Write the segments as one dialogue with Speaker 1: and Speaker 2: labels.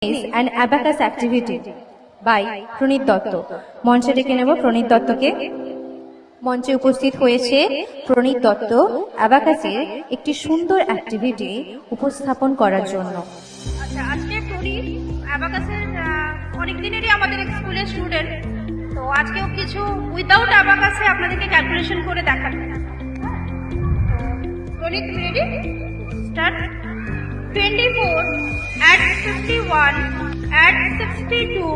Speaker 1: is an abacus activity by প্রণীত দত্ত। মঞ্চে ডেকে নেব প্রণীত দত্তকে। মঞ্চে উপস্থিত হয়েছে প্রণীত দত্ত অ্যাবাকাসের একটি সুন্দর অ্যাক্টিভিটি উপস্থাপন করার জন্য।
Speaker 2: আচ্ছা, আজকে প্রণীত অ্যাবাকাসের অনেক দিনেরই আমাদের স্কুলের স্টুডেন্ট, তো আজকেও কিছু উইদাউট অ্যাবাকাসে আপনাদেরকে ক্যালকুলেশন করে দেখাবে। প্রণীত, ready? Start. 24 add 51 add 62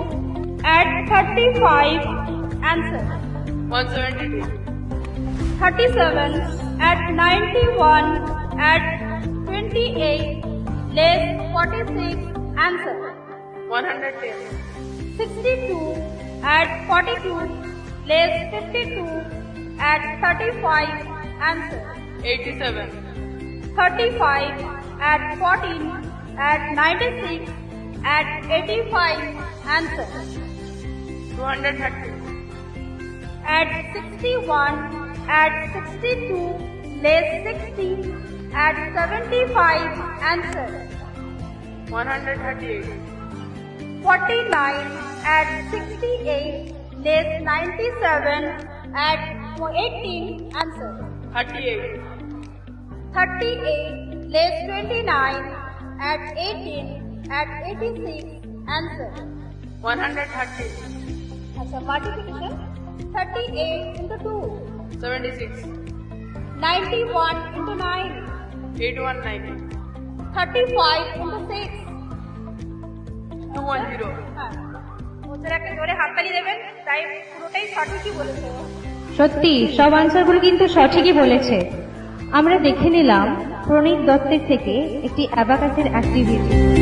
Speaker 2: add 35 answer
Speaker 3: 172.
Speaker 2: 37 add 91 add 28 less 46 answer
Speaker 3: 110.
Speaker 2: 62 add 42 less 52 add 35 answer
Speaker 3: 87.
Speaker 2: 35 add 14 add 96 add 85 answer
Speaker 3: 230.
Speaker 2: add 61 add 62 less 60 add 75 answer
Speaker 3: 138.
Speaker 2: 49 add 68 less 97 add 18 answer
Speaker 3: 38.
Speaker 2: 38 less 29 add 18 add 86 answer
Speaker 3: 130.
Speaker 2: अच्छा multiplication 38 into 2
Speaker 3: 76.
Speaker 2: 91 into 9
Speaker 3: 8190.
Speaker 2: 35 into 6
Speaker 3: 210.
Speaker 2: হ্যাঁ, ওদের একটা জোরে হাততালি দেবেন, তাই পুরোটাই সঠিকই বলেছে ও।
Speaker 1: সত্যি সব আনসারগুলো কিন্তু সঠিকই বলেছে। আমরা দেখে নিলাম প্রণীত দত্তের থেকে একটি অ্যাবাকাসের অ্যাক্টিভিটি।